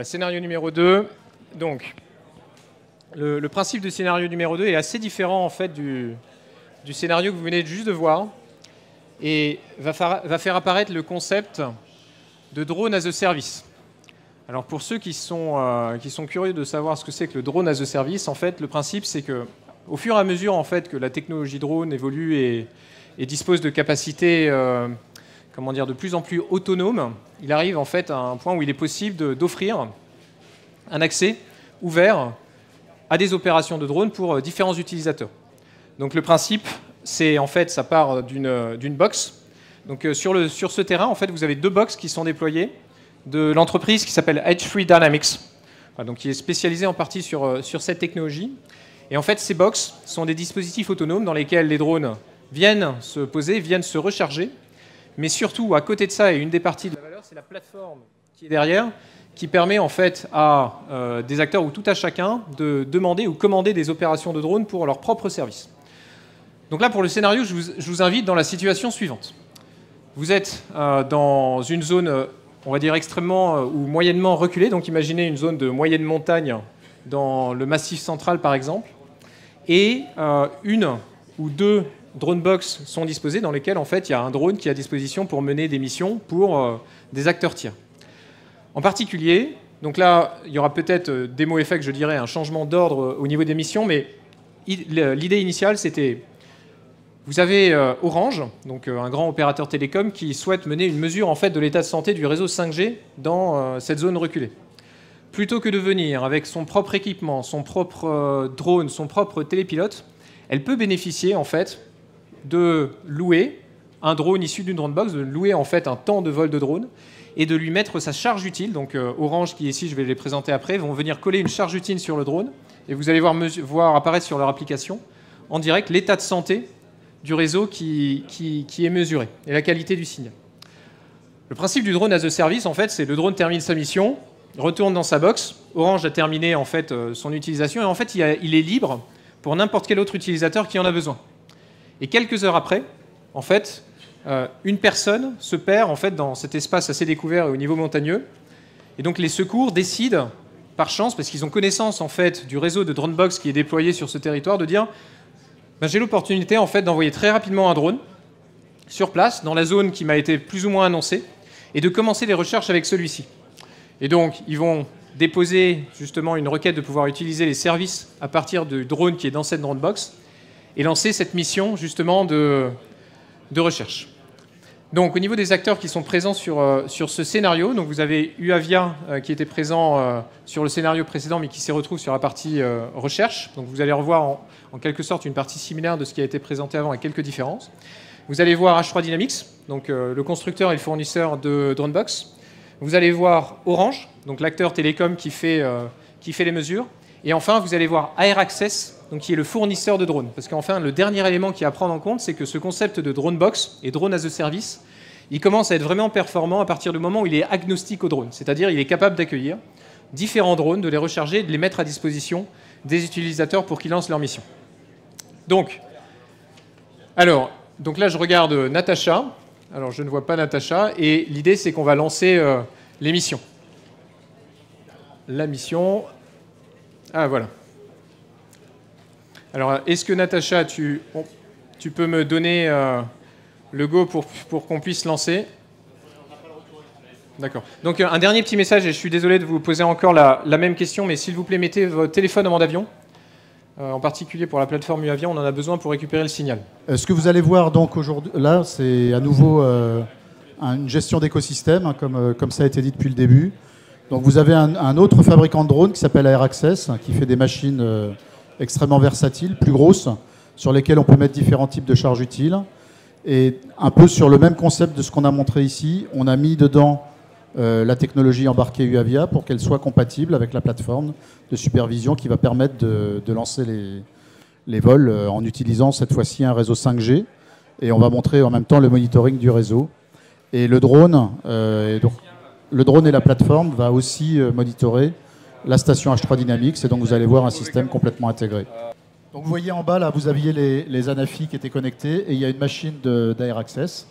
Scénario numéro 2. Donc, le principe du scénario numéro 2 est assez différent en fait du scénario que vous venez juste de voir et va faire apparaître le concept de drone as a service. Alors pour ceux qui sont curieux de savoir ce que c'est que le drone as a service, en fait, le principe c'est que au fur et à mesure en fait que la technologie drone évolue et dispose de capacités de plus en plus autonomes, il arrive en fait à un point où il est possible d'offrir un accès ouvert à des opérations de drone pour différents utilisateurs. Donc le principe, c'est en fait, ça part d'une box. Donc sur ce terrain, en fait, vous avez deux box qui sont déployées de l'entreprise qui s'appelle H3 Dynamics, donc qui est spécialisée en partie sur cette technologie. Et en fait, ces box sont des dispositifs autonomes dans lesquels les drones viennent se poser, viennent se recharger. Mais surtout, à côté de ça, et une des parties de la valeur, c'est la plateforme qui est derrière, qui permet en fait à des acteurs ou tout à chacun de demander ou commander des opérations de drone pour leur propre service. Donc là, pour le scénario, je vous invite dans la situation suivante. Vous êtes dans une zone, on va dire, extrêmement ou moyennement reculée. Donc imaginez une zone de moyenne montagne dans le Massif central, par exemple. Et une ou deux drone box sont disposées dans lesquelles, en fait, il y a un drone qui est à disposition pour mener des missions pour des acteurs tiers. En particulier, donc là, il y aura peut-être des mots effets, je dirais, un changement d'ordre au niveau des missions, mais l'idée initiale, c'était, vous avez Orange, donc un grand opérateur télécom, qui souhaite mener une mesure en fait de l'état de santé du réseau 5G dans cette zone reculée. Plutôt que de venir avec son propre équipement, son propre drone, son propre télépilote, elle peut bénéficier en fait de louer un drone issu d'une drone box, de louer en fait un temps de vol de drone, et de lui mettre sa charge utile. Donc Orange, qui est ici, je vais les présenter après, vont venir coller une charge utile sur le drone, et vous allez voir apparaître sur leur application, en direct, l'état de santé du réseau qui est mesuré, et la qualité du signal. Le principe du drone as a service, en fait, c'est le drone termine sa mission, retourne dans sa box, Orange a terminé en fait, son utilisation, et en fait, il est libre pour n'importe quel autre utilisateur qui en a besoin. Et quelques heures après, en fait, une personne se perd en fait dans cet espace assez découvert et au niveau montagneux. Et donc les secours décident, par chance, parce qu'ils ont connaissance en fait du réseau de Dronebox qui est déployé sur ce territoire, de dire j'ai l'opportunité en fait d'envoyer très rapidement un drone sur place, dans la zone qui m'a été plus ou moins annoncée, et de commencer les recherches avec celui-ci. Et donc ils vont déposer justement une requête de pouvoir utiliser les services à partir du drone qui est dans cette Dronebox et lancer cette mission justement de recherche. Donc, au niveau des acteurs qui sont présents sur ce scénario, donc vous avez Uavia qui était présent sur le scénario précédent, mais qui s'y retrouve sur la partie recherche. Donc, vous allez revoir en quelque sorte une partie similaire de ce qui a été présenté avant, avec quelques différences. Vous allez voir H3 Dynamics, donc le constructeur et le fournisseur de Dronebox. Vous allez voir Orange, donc l'acteur télécom qui fait les mesures. Et enfin, vous allez voir Air Access, donc qui est le fournisseur de drones. Parce qu'enfin, le dernier élément qui est à prendre en compte, c'est que ce concept de drone box et drone as a service, il commence à être vraiment performant à partir du moment où il est agnostique au drone. C'est-à-dire il est capable d'accueillir différents drones, de les recharger et de les mettre à disposition des utilisateurs pour qu'ils lancent leur mission. Donc là, je regarde Natacha. Alors, je ne vois pas Natacha. Et l'idée, c'est qu'on va lancer les missions. La mission... Ah, voilà. Alors, est-ce que Natacha, tu peux me donner le go pour qu'on puisse lancer? D'accord. Donc, un dernier petit message, et je suis désolé de vous poser encore la même question, mais s'il vous plaît, mettez votre téléphone en mode avion. En particulier pour la plateforme Uavia, on en a besoin pour récupérer le signal. Ce que vous allez voir donc aujourd'hui, là, c'est à nouveau une gestion d'écosystème, hein, comme ça a été dit depuis le début. Donc vous avez un autre fabricant de drones qui s'appelle Air Access, qui fait des machines extrêmement versatiles, plus grosses, sur lesquelles on peut mettre différents types de charges utiles. Et un peu sur le même concept de ce qu'on a montré ici, on a mis dedans la technologie embarquée Uavia pour qu'elle soit compatible avec la plateforme de supervision qui va permettre de lancer les vols en utilisant cette fois-ci un réseau 5G. Et on va montrer en même temps le monitoring du réseau. Et le drone et la plateforme va aussi monitorer la station H3 Dynamics. Et donc vous allez voir un système complètement intégré. Donc vous voyez en bas, là, vous aviez les Anafi qui étaient connectés. Et il y a une machine d'Air Access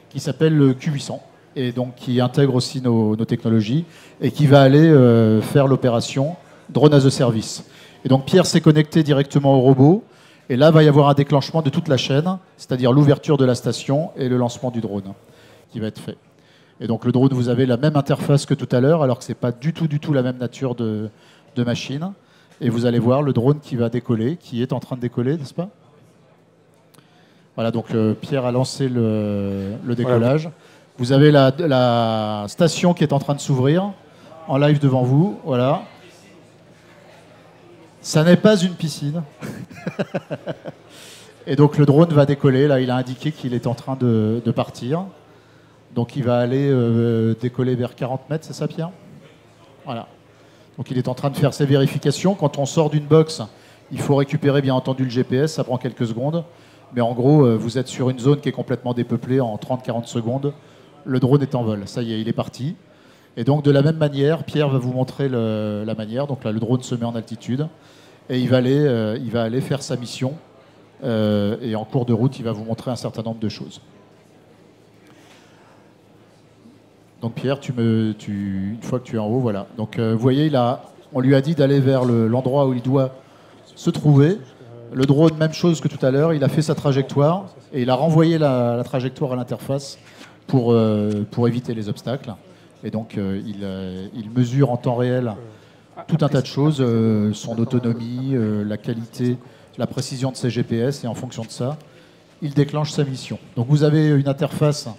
qui s'appelle le Q800. et donc qui intègre aussi nos technologies, et qui va aller faire l'opération Drone as a Service. Et donc Pierre s'est connecté directement au robot, et là, il va y avoir un déclenchement de toute la chaîne, c'est-à-dire l'ouverture de la station et le lancement du drone qui va être fait. Et donc le drone, vous avez la même interface que tout à l'heure, alors que ce n'est pas du tout la même nature de machine. Et vous allez voir le drone qui va décoller, qui est en train de décoller, n'est-ce pas? Voilà, donc Pierre a lancé le décollage. Voilà. Vous avez la station qui est en train de s'ouvrir en live devant vous. Voilà. Ça n'est pas une piscine. Et donc le drone va décoller. Là, il a indiqué qu'il est en train de partir. Donc il va aller décoller vers 40 mètres, c'est ça Pierre? Voilà. Donc il est en train de faire ses vérifications. Quand on sort d'une box, il faut récupérer bien entendu le GPS. Ça prend quelques secondes. Mais en gros, vous êtes sur une zone qui est complètement dépeuplée en 30-40 secondes. Le drone est en vol. Ça y est, il est parti. Et donc de la même manière, Pierre va vous montrer la manière. Donc là, le drone se met en altitude. Et il va aller faire sa mission. Et en cours de route, il va vous montrer un certain nombre de choses. Donc Pierre, une fois que tu es en haut, voilà. Donc vous voyez, on lui a dit d'aller vers l'endroit où il doit se trouver. Le drone, même chose que tout à l'heure, il a fait sa trajectoire et il a renvoyé la trajectoire à l'interface pour éviter les obstacles. Et donc il mesure en temps réel tout un tas de choses, son autonomie, la qualité, la précision de ses GPS, et en fonction de ça, il déclenche sa mission. Donc vous avez une interface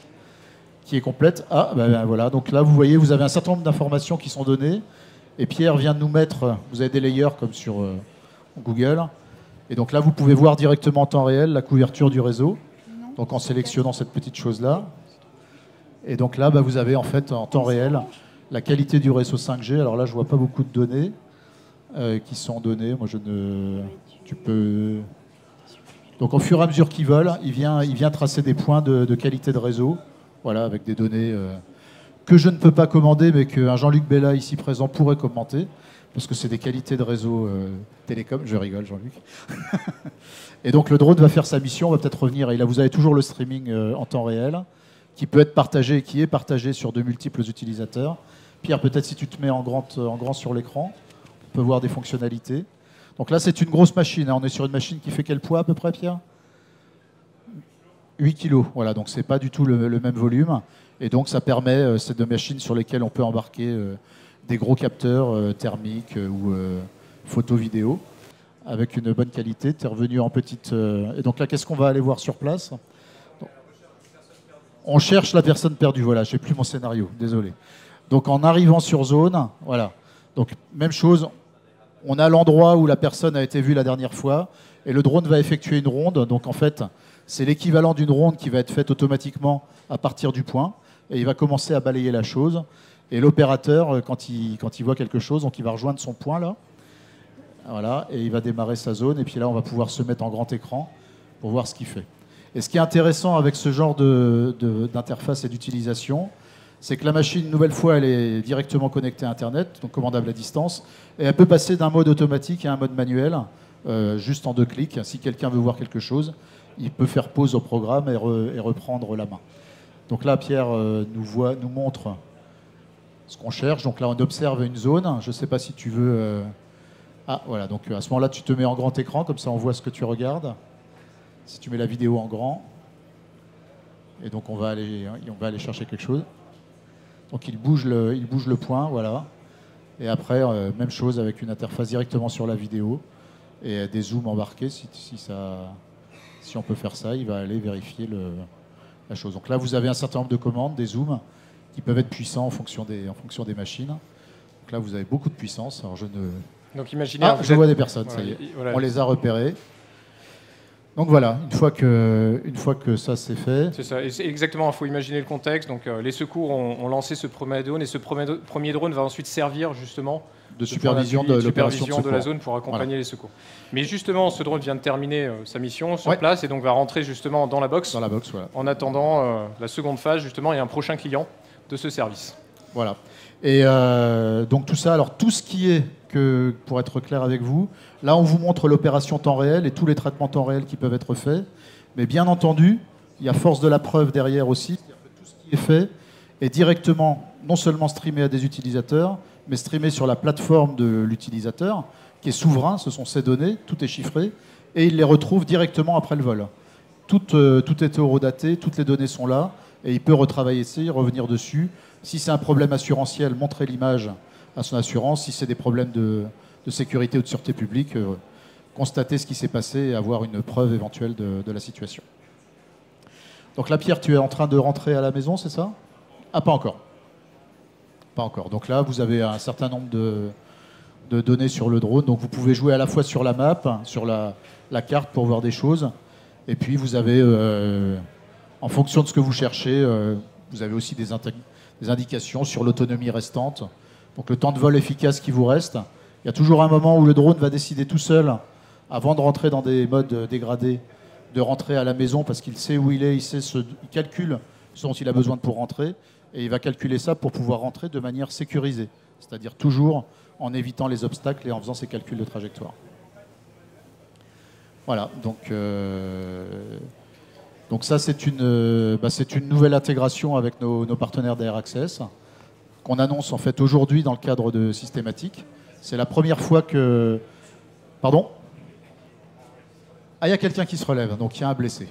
qui est complète. Ah, voilà. Donc là, vous voyez, vous avez un certain nombre d'informations qui sont données. Et Pierre vient de nous mettre, vous avez des layers comme sur Google. Et donc là, vous pouvez voir directement en temps réel la couverture du réseau. Donc en sélectionnant cette petite chose-là. Et donc là, vous avez en fait en temps réel la qualité du réseau 5G. Alors là, je vois pas beaucoup de données qui sont données. Moi, tu peux. Donc au fur et à mesure qu'il vole, il vient tracer des points de qualité de réseau. Voilà, avec des données que je ne peux pas commander, mais qu'un Jean-Luc Bella ici présent pourrait commenter, parce que c'est des qualités de réseau télécom. Je rigole, Jean-Luc. Et donc le drone va faire sa mission, on va peut-être revenir. Et là, vous avez toujours le streaming en temps réel, qui peut être partagé et qui est partagé sur de multiples utilisateurs. Pierre, peut-être si tu te mets en grand sur l'écran, on peut voir des fonctionnalités. Donc là, c'est une grosse machine. On est sur une machine qui fait quel poids à peu près, Pierre? 8 kg, voilà, donc c'est pas du tout le même volume. Et donc ça permet, c'est des machines sur lesquelles on peut embarquer des gros capteurs thermiques ou photo-vidéo avec une bonne qualité. Tu es revenu en petite... Et donc là, qu'est-ce qu'on va aller voir sur place? On cherche la personne perdue, voilà, j'ai plus mon scénario, désolé. Donc en arrivant sur zone, voilà. Donc même chose, on a l'endroit où la personne a été vue la dernière fois et le drone va effectuer une ronde. Donc en fait... c'est l'équivalent d'une ronde qui va être faite automatiquement à partir du point. Et il va commencer à balayer la chose. Et l'opérateur, quand il voit quelque chose, donc il va rejoindre son point là. Voilà, et il va démarrer sa zone. Et puis là, on va pouvoir se mettre en grand écran pour voir ce qu'il fait. Et ce qui est intéressant avec ce genre d'interface et d'utilisation, c'est que la machine, une nouvelle fois, elle est directement connectée à Internet, donc commandable à distance. Et elle peut passer d'un mode automatique à un mode manuel, juste en 2 clics. Si quelqu'un veut voir quelque chose, il peut faire pause au programme et reprendre la main. Donc là, Pierre nous montre ce qu'on cherche. Donc là, on observe une zone. Je ne sais pas si tu veux... Ah, voilà. Donc à ce moment-là, tu te mets en grand écran. Comme ça, on voit ce que tu regardes. Si tu mets la vidéo en grand. Et donc, on va aller chercher quelque chose. Donc, il bouge le point. Voilà. Et après, même chose avec une interface directement sur la vidéo. Et des zooms embarqués, si on peut faire ça, il va aller vérifier la chose. Donc là, vous avez un certain nombre de commandes, des zooms, qui peuvent être puissants en fonction des machines. Donc là, vous avez beaucoup de puissance. Alors Donc imaginez... je vois des personnes, voilà, ça y est. Voilà. On les a repérés. Donc voilà, une fois que ça c'est fait... C'est ça, et exactement, il faut imaginer le contexte. Donc les secours ont lancé ce premier drone, et ce premier drone va ensuite servir justement de supervision de l'opération de la zone pour accompagner les secours. Mais justement, ce drone vient de terminer sa mission sur place et donc va rentrer justement dans la box. Dans la box, voilà. En attendant la seconde phase justement et un prochain client de ce service. Voilà. Et donc tout ça, alors tout ce qui est, pour être clair avec vous, là on vous montre l'opération temps réel et tous les traitements temps réel qui peuvent être faits. Mais bien entendu, il y a force de la preuve derrière aussi. Tout ce qui est fait est directement, non seulement streamé à des utilisateurs, mais streamé sur la plateforme de l'utilisateur, qui est souverain, ce sont ses données, tout est chiffré, et il les retrouve directement après le vol. Tout est horodaté, toutes les données sont là, et il peut retravailler ça, revenir dessus. Si c'est un problème assurantiel, montrer l'image à son assurance. Si c'est des problèmes de sécurité ou de sûreté publique, constater ce qui s'est passé et avoir une preuve éventuelle de la situation. Donc là, Pierre, tu es en train de rentrer à la maison, c'est ça? Ah, pas encore. Pas encore. Donc là, vous avez un certain nombre de données sur le drone. Donc vous pouvez jouer à la fois sur la map, sur la carte pour voir des choses. Et puis vous avez, en fonction de ce que vous cherchez, vous avez aussi des indications sur l'autonomie restante. Donc le temps de vol efficace qui vous reste. Il y a toujours un moment où le drone va décider tout seul, avant de rentrer dans des modes dégradés, de rentrer à la maison parce qu'il sait où il est, il calcule ce dont il a besoin pour rentrer. Et il va calculer ça pour pouvoir rentrer de manière sécurisée. C'est-à-dire toujours en évitant les obstacles et en faisant ses calculs de trajectoire. Voilà, donc ça c'est une nouvelle intégration avec nos partenaires d'Air Access qu'on annonce en fait aujourd'hui dans le cadre de Systématique. C'est la première fois que... Pardon? Ah, il y a quelqu'un qui se relève, donc il y a un blessé.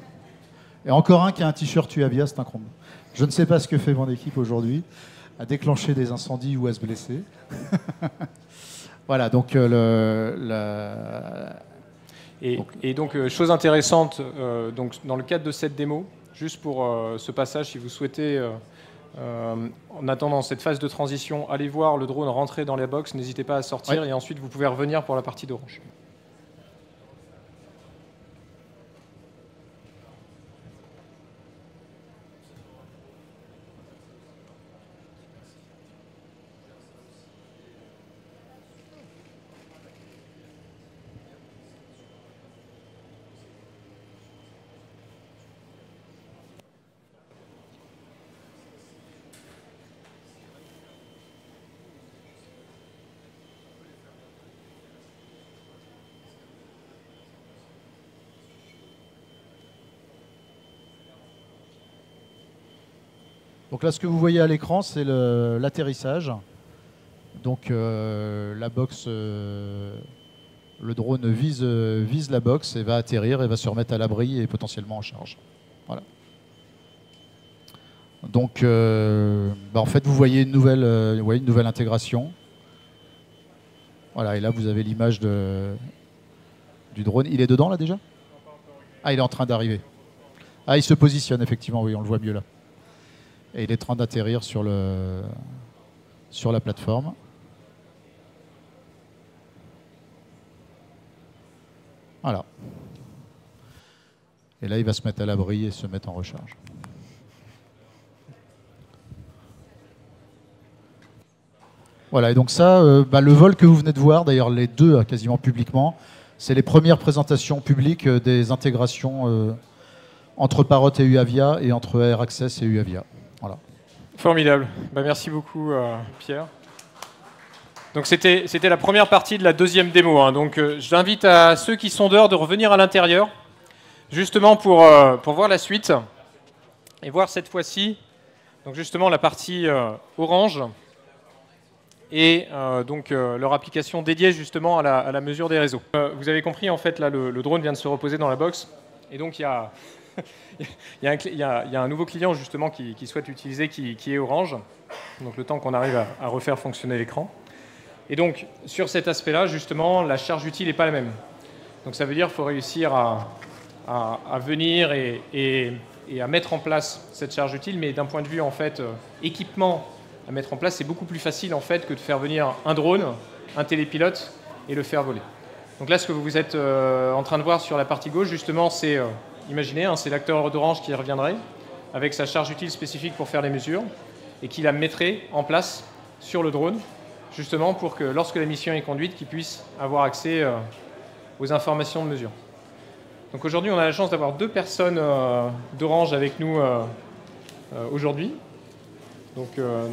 Et encore un qui a un t-shirt UAVIA, c'est incroyable. Je ne sais pas ce que fait mon équipe aujourd'hui, à déclencher des incendies ou à se blesser. Voilà, donc donc, chose intéressante, donc, dans le cadre de cette démo, juste pour ce passage, si vous souhaitez, en attendant cette phase de transition, allez voir le drone rentrer dans la box, n'hésitez pas à sortir, ouais. Et ensuite vous pouvez revenir pour la partie d'Orange. Donc là, ce que vous voyez à l'écran, c'est l'atterrissage. Donc la box, le drone vise la box et va atterrir et va se remettre à l'abri et potentiellement en charge. Voilà. Donc en fait, vous voyez une nouvelle intégration. Voilà, et là, vous avez l'image du drone. Il est dedans, là, déjà? Ah, il est en train d'arriver. Ah, il se positionne, effectivement, oui, on le voit mieux, là. Et il est en train d'atterrir sur la plateforme. Voilà. Et là, il va se mettre à l'abri et se mettre en recharge. Voilà, et donc ça, le vol que vous venez de voir, d'ailleurs les deux quasiment publiquement, c'est les premières présentations publiques des intégrations entre Parrot et UAVIA et entre Air Access et UAVIA. Voilà. Formidable. Merci beaucoup, Pierre. Donc c'était la première partie de la deuxième démo. Hein. Donc j'invite à ceux qui sont dehors de revenir à l'intérieur, justement pour voir la suite et voir cette fois-ci, donc justement la partie Orange et leur application dédiée justement à la mesure des réseaux. Vous avez compris, en fait, là le drone vient de se reposer dans la box et donc il y a il y a un nouveau client justement qui souhaite l'utiliser, qui est Orange, donc le temps qu'on arrive à refaire fonctionner l'écran. Et donc sur cet aspect-là, justement, la charge utile n'est pas la même. Donc ça veut dire qu'il faut réussir à venir et à mettre en place cette charge utile, mais d'un point de vue en fait équipement à mettre en place, c'est beaucoup plus facile en fait que de faire venir un drone, un télépilote et le faire voler. Donc là, ce que vous êtes en train de voir sur la partie gauche, justement, c'est imaginez, c'est l'acteur d'Orange qui reviendrait avec sa charge utile spécifique pour faire les mesures et qui la mettrait en place sur le drone, justement pour que lorsque la mission est conduite, qu'il puisse avoir accès aux informations de mesure. Donc aujourd'hui, on a la chance d'avoir deux personnes d'Orange avec nous aujourd'hui. Donc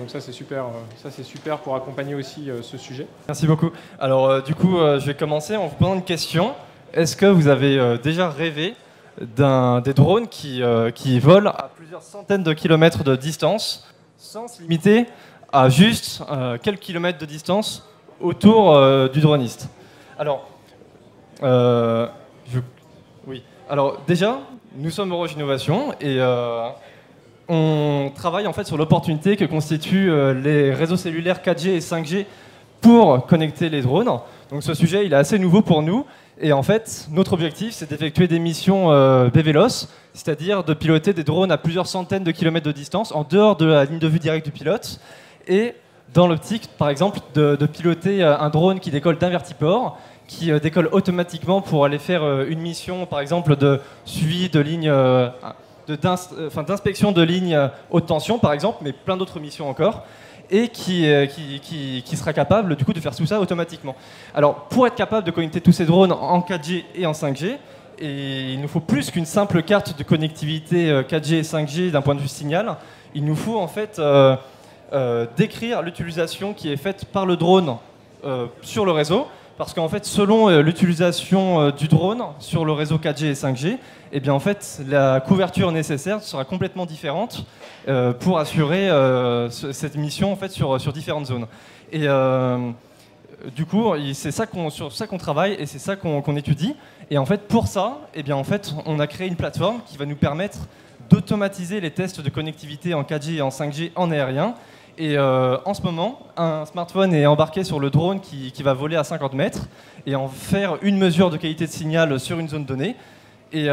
ça c'est super pour accompagner aussi ce sujet. Merci beaucoup. Alors du coup, je vais commencer en vous posant une question. Est-ce que vous avez déjà rêvé des drones qui volent à plusieurs centaines de kilomètres de distance sans se limiter à juste quelques kilomètres de distance autour du droniste. Alors, oui. Alors déjà, nous sommes Orange Innovation et on travaille en fait sur l'opportunité que constituent les réseaux cellulaires 4G et 5G pour connecter les drones. Donc ce sujet, il est assez nouveau pour nous. Et en fait, notre objectif, c'est d'effectuer des missions BVLOS, c'est-à-dire de piloter des drones à plusieurs centaines de kilomètres de distance, en dehors de la ligne de vue directe du pilote, et dans l'optique, par exemple, de piloter un drone qui décolle d'un vertiport, qui décolle automatiquement pour aller faire une mission, par exemple, de suivi de lignes, d'inspection de lignes haute tension, par exemple, mais plein d'autres missions encore, et qui sera capable du coup de faire tout ça automatiquement. Alors pour être capable de connecter tous ces drones en 4G et en 5G, il nous faut plus qu'une simple carte de connectivité 4G et 5G d'un point de vue signal. Il nous faut en fait décrire l'utilisation qui est faite par le drone sur le réseau, parce qu'en fait selon l'utilisation du drone sur le réseau 4G et 5G, eh bien en fait la couverture nécessaire sera complètement différente pour assurer cette mission en fait sur différentes zones. Et du coup, c'est sur ça qu'on travaille et c'est ça qu'on étudie. Et en fait, pour ça, eh bien en fait, on a créé une plateforme qui va nous permettre d'automatiser les tests de connectivité en 4G et en 5G en aérien. Et en ce moment, un smartphone est embarqué sur le drone qui va voler à 50 mètres et en faire une mesure de qualité de signal sur une zone donnée. Et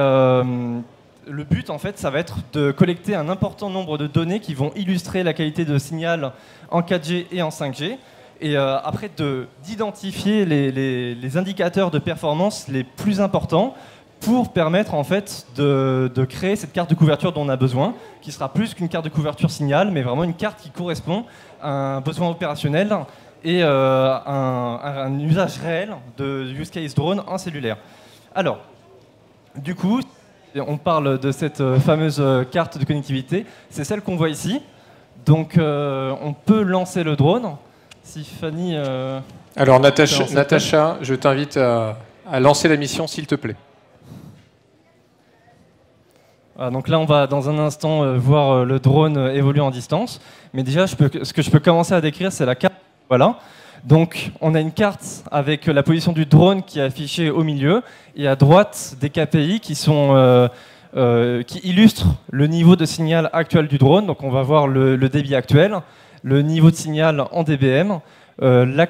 le but, en fait, ça va être de collecter un important nombre de données qui vont illustrer la qualité de signal en 4G et en 5G. Et après, d'identifier les indicateurs de performance les plus importants pour permettre, en fait, de créer cette carte de couverture dont on a besoin, qui sera plus qu'une carte de couverture signal, mais vraiment une carte qui correspond à un besoin opérationnel et un usage réel de use case drone en cellulaire. Alors, du coup, on parle de cette fameuse carte de connectivité, c'est celle qu'on voit ici. Donc on peut lancer le drone. Si Fanny... Alors Natacha, je t'invite à lancer la mission s'il te plaît. Voilà, donc là on va dans un instant voir le drone évoluer en distance. Mais déjà ce que je peux commencer à décrire c'est la carte. Voilà. Donc on a une carte avec la position du drone qui est affichée au milieu et à droite des KPI qui illustrent le niveau de signal actuel du drone. Donc on va voir le débit actuel, le niveau de signal en dBm, la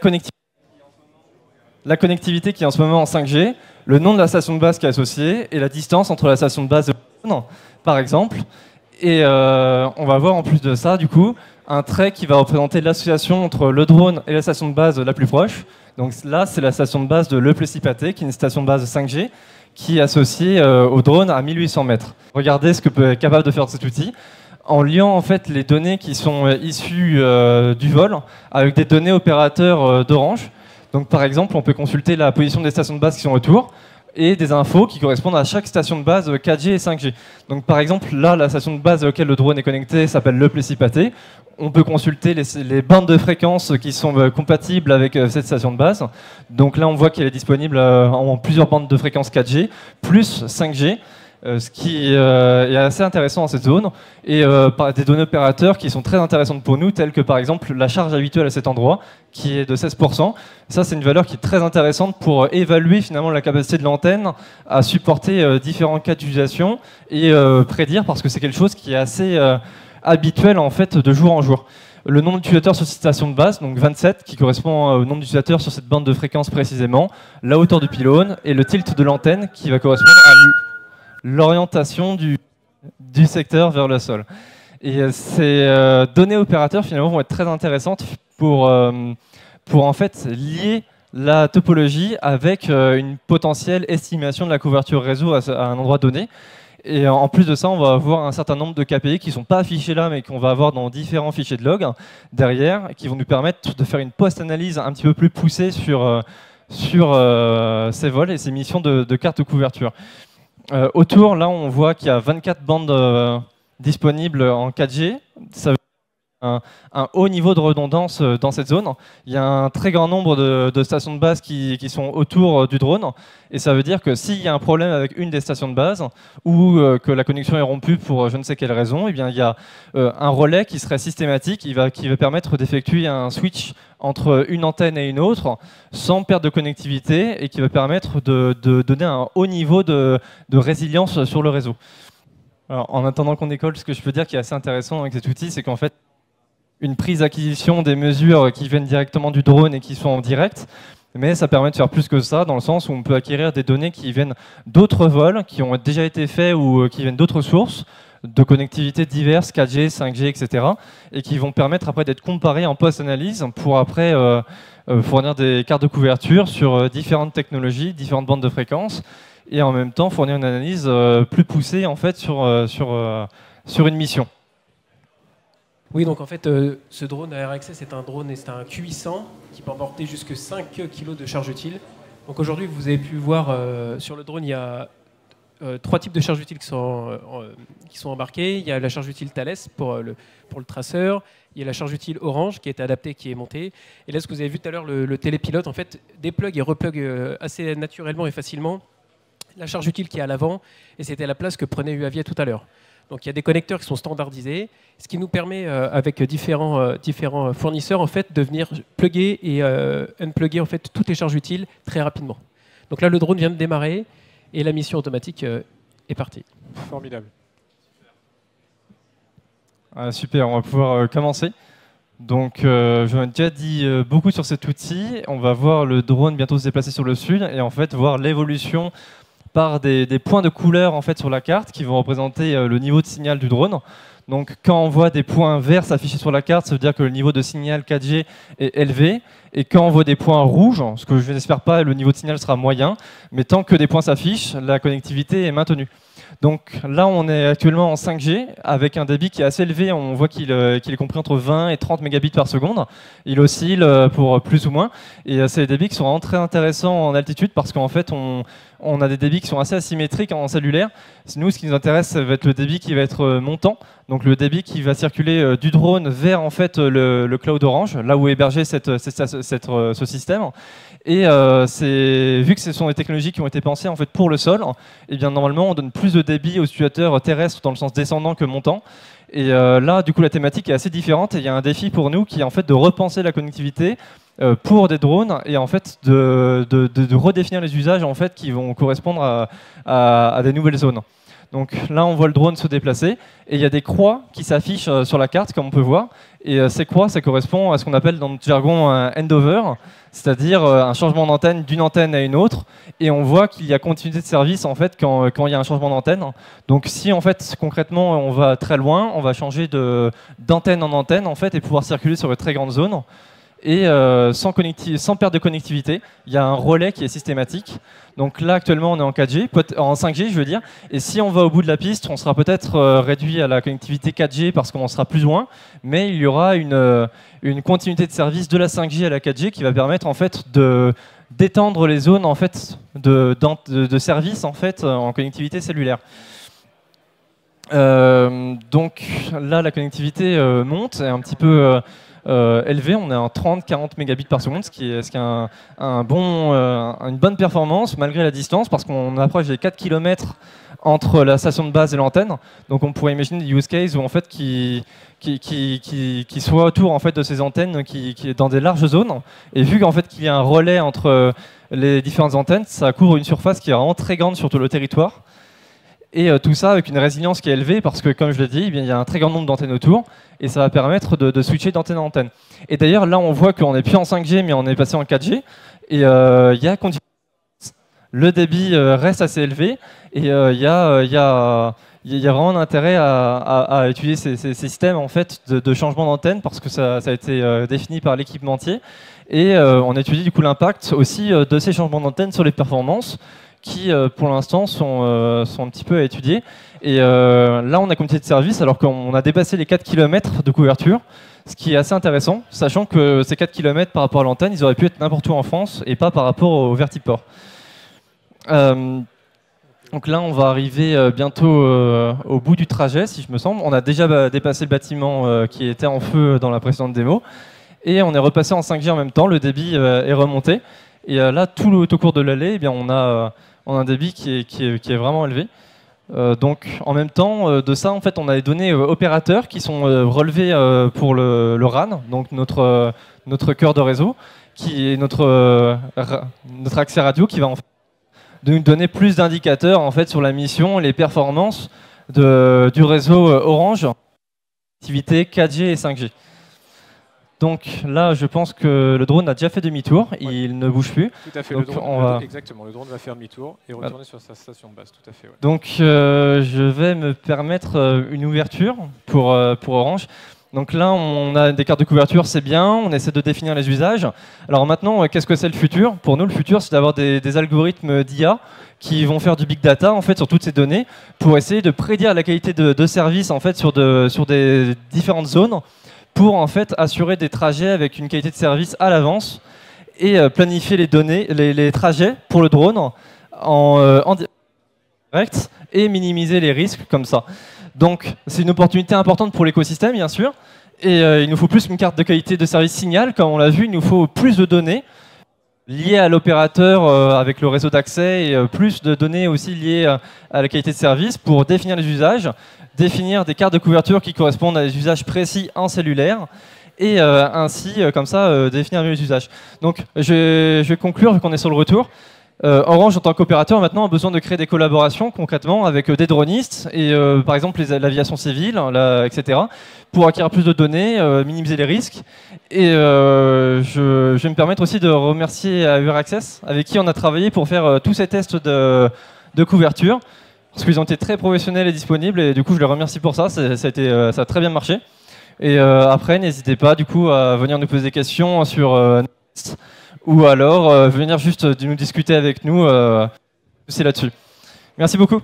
connectivité qui est en ce moment en 5G, le nom de la station de base qui est associée et la distance entre la station de base et le drone, par exemple. Et on va voir en plus de ça, du coup, un trait qui va représenter l'association entre le drone et la station de base la plus proche. Donc là, c'est la station de base de Le Plessis-Pathé, qui est une station de base 5G, qui est associée au drone à 1800 mètres. Regardez ce que peut être capable de faire cet outil, en liant en fait les données qui sont issues du vol avec des données opérateurs d'Orange. Donc par exemple, on peut consulter la position des stations de base qui sont autour, et des infos qui correspondent à chaque station de base 4G et 5G. Donc par exemple, là, la station de base à laquelle le drone est connecté s'appelle Le Plessis-Pathé. On peut consulter les bandes de fréquences qui sont compatibles avec cette station de base. Donc là, on voit qu'elle est disponible en plusieurs bandes de fréquences 4G, plus 5G. Ce qui est assez intéressant dans cette zone, et par des données opérateurs qui sont très intéressantes pour nous, telles que par exemple la charge habituelle à cet endroit, qui est de 16%. Ça, c'est une valeur qui est très intéressante pour évaluer finalement la capacité de l'antenne à supporter différents cas d'utilisation et prédire, parce que c'est quelque chose qui est assez habituel en fait de jour en jour. Le nombre d'utilisateurs sur cette station de base, donc 27, qui correspond au nombre d'utilisateurs sur cette bande de fréquence précisément, la hauteur du pylône et le tilt de l'antenne qui va correspondre à l'orientation du secteur vers le sol. Et ces données opérateurs finalement vont être très intéressantes pour en fait lier la topologie avec une potentielle estimation de la couverture réseau à un endroit donné. Et en plus de ça, on va avoir un certain nombre de KPI qui ne sont pas affichés là, mais qu'on va avoir dans différents fichiers de log derrière, qui vont nous permettre de faire une post-analyse un petit peu plus poussée sur ces vols et ces missions de carte de couverture. Autour, là, on voit qu'il y a 24 bandes disponibles en 4G. un haut niveau de redondance dans cette zone. Il y a un très grand nombre de stations de base qui sont autour du drone. Et ça veut dire que s'il y a un problème avec une des stations de base ou que la connexion est rompue pour je ne sais quelle raison, eh bien, il y a un relais qui serait systématique, qui va permettre d'effectuer un switch entre une antenne et une autre sans perte de connectivité et qui va permettre de donner un haut niveau de résilience sur le réseau. Alors, en attendant qu'on décolle, ce que je peux dire qui est assez intéressant avec cet outil, c'est qu'en fait, une prise d'acquisition des mesures qui viennent directement du drone et qui sont en direct, mais ça permet de faire plus que ça, dans le sens où on peut acquérir des données qui viennent d'autres vols, qui ont déjà été faits ou qui viennent d'autres sources, de connectivités diverses, 4G, 5G, etc., et qui vont permettre après d'être comparées en post-analyse pour après fournir des cartes de couverture sur différentes technologies, différentes bandes de fréquences, et en même temps fournir une analyse plus poussée en fait sur une mission. Oui, donc en fait, ce drone AirAccess est un drone et c'est un Q800 qui peut emporter jusque 5 kg de charge utile. Donc aujourd'hui, vous avez pu voir sur le drone, il y a 3 types de charges utiles qui sont embarquées. Il y a la charge utile Thales pour le traceur. Il y a la charge utile Orange qui est adaptée, qui est montée. Et là, ce que vous avez vu tout à l'heure, le télépilote, en fait, déplugue et replugue assez naturellement et facilement la charge utile qui est à l'avant. Et c'était la place que prenait UAVia tout à l'heure. Donc il y a des connecteurs qui sont standardisés, ce qui nous permet, avec différents fournisseurs, en fait, de venir plugger et unplugger en fait, toutes les charges utiles très rapidement. Donc là, le drone vient de démarrer et la mission automatique est partie. Formidable. Super, on va pouvoir commencer. Donc, je ai déjà dit beaucoup sur cet outil. On va voir le drone bientôt se déplacer sur le sud et en fait voir l'évolution par des points de couleur en fait, sur la carte qui vont représenter le niveau de signal du drone. Donc quand on voit des points verts s'afficher sur la carte, ça veut dire que le niveau de signal 4G est élevé. Et quand on voit des points rouges, ce que je n'espère pas, le niveau de signal sera moyen. Mais tant que des points s'affichent, la connectivité est maintenue. Donc là, on est actuellement en 5G avec un débit qui est assez élevé. On voit qu'il est compris entre 20 et 30 mégabits par seconde. Il oscille pour plus ou moins. Et c'est des débits qui sont vraiment très intéressants en altitude parce qu'en fait, on a des débits qui sont assez asymétriques en cellulaire. Nous, ce qui nous intéresse, ça va être le débit qui va être montant. Donc le débit qui va circuler du drone vers en fait, le cloud Orange, là où est hébergé ce système. Et vu que ce sont des technologies qui ont été pensées en fait, pour le sol, et bien, normalement, on donne plus de débit aux utilisateurs terrestres dans le sens descendant que montant. Et là, du coup, la thématique est assez différente. Et il y a un défi pour nous qui est en fait, de repenser la connectivité pour des drones et en fait, de redéfinir les usages en fait, qui vont correspondre à des nouvelles zones. Donc là, on voit le drone se déplacer et il y a des croix qui s'affichent sur la carte, comme on peut voir. Et ces croix, ça correspond à ce qu'on appelle dans notre jargon un handover, c'est-à-dire un changement d'antenne d'une antenne à une autre. Et on voit qu'il y a continuité de service en fait quand il y a un changement d'antenne. Donc si en fait concrètement on va très loin, on va changer d'antenne en antenne en fait et pouvoir circuler sur une très grande zone. Et sans perte de connectivité, il y a un relais qui est systématique. Donc là, actuellement, on est en 4G, en 5G, je veux dire. Et si on va au bout de la piste, on sera peut-être réduit à la connectivité 4G parce qu'on sera plus loin. Mais il y aura une continuité de service de la 5G à la 4G qui va permettre en fait d'étendre les zones en fait de service en fait en connectivité cellulaire. Donc là, la connectivité monte, est un petit peu élevé, on est en 30-40 mégabits par seconde, ce qui est une bonne performance malgré la distance, parce qu'on approche des 4 km entre la station de base et l'antenne. Donc on pourrait imaginer des use cases où en fait qui soit autour en fait de ces antennes qui est dans des larges zones. Et vu qu'en fait qu'il y a un relais entre les différentes antennes, ça couvre une surface qui est vraiment très grande sur tout le territoire. Et tout ça avec une résilience qui est élevée parce que, comme je l'ai dit, eh bien, il y a un très grand nombre d'antennes autour et ça va permettre de switcher d'antenne en antenne. Et d'ailleurs, là, on voit qu'on n'est plus en 5G, mais on est passé en 4G. Et il y a le débit reste assez élevé et il y a vraiment un intérêt à étudier ces systèmes en fait, de changement d'antenne parce que ça a été défini par l'équipementier. Et on étudie du coup l'impact aussi de ces changements d'antenne sur les performances, qui pour l'instant sont un petit peu à étudier. Et là, on a continuité de service alors qu'on a dépassé les 4 km de couverture, ce qui est assez intéressant, sachant que ces 4 km par rapport à l'antenne, ils auraient pu être n'importe où en France et pas par rapport au Vertiport. Donc là, on va arriver bientôt au bout du trajet, si je me semble. On a déjà dépassé le bâtiment qui était en feu dans la précédente démo. Et on est repassé en 5G en même temps. Le débit est remonté. Et là, tout au cours de l'allée, eh bien, on a un débit qui est vraiment élevé. Donc, en même temps de ça, en fait, on a les données opérateurs qui sont relevées pour le RAN, donc notre cœur de réseau, qui est notre accès radio, qui va en fait de nous donner plus d'indicateurs en fait sur la mission, les performances du réseau Orange, activité 4G et 5G. Donc là, je pense que le drone a déjà fait demi-tour, il ne bouge plus. Tout à fait, donc, exactement, le drone va faire demi-tour et retourner sur sa station de base, tout à fait. Ouais. Donc je vais me permettre une ouverture pour Orange. Donc là, on a des cartes de couverture, c'est bien, on essaie de définir les usages. Alors maintenant, qu'est-ce que c'est le futur? Pour nous, le futur, c'est d'avoir des algorithmes d'IA qui vont faire du big data en fait, sur toutes ces données pour essayer de prédire la qualité de service en fait, sur des différentes zones pour en fait, assurer des trajets avec une qualité de service à l'avance et planifier les trajets pour le drone en direct et minimiser les risques comme ça. Donc, c'est une opportunité importante pour l'écosystème, bien sûr. Et il nous faut plus qu'une carte de qualité de service signal. Comme on l'a vu, il nous faut plus de données liées à l'opérateur avec le réseau d'accès et plus de données aussi liées à la qualité de service pour définir les usages, définir des cartes de couverture qui correspondent à des usages précis en cellulaire et ainsi, comme ça, définir mieux les usages. Donc, je vais conclure vu qu'on est sur le retour. Orange, en tant qu'opérateur, maintenant a besoin de créer des collaborations concrètement avec des dronistes et par exemple l'aviation civile, etc. pour acquérir plus de données, minimiser les risques. Et je vais me permettre aussi de remercier Air Access avec qui on a travaillé pour faire tous ces tests de couverture parce qu'ils ont été très professionnels et disponibles et du coup je les remercie pour ça, ça a très bien marché. Et après, n'hésitez pas du coup à venir nous poser des questions sur ou alors venir juste nous discuter avec nous aussi là-dessus. Merci beaucoup.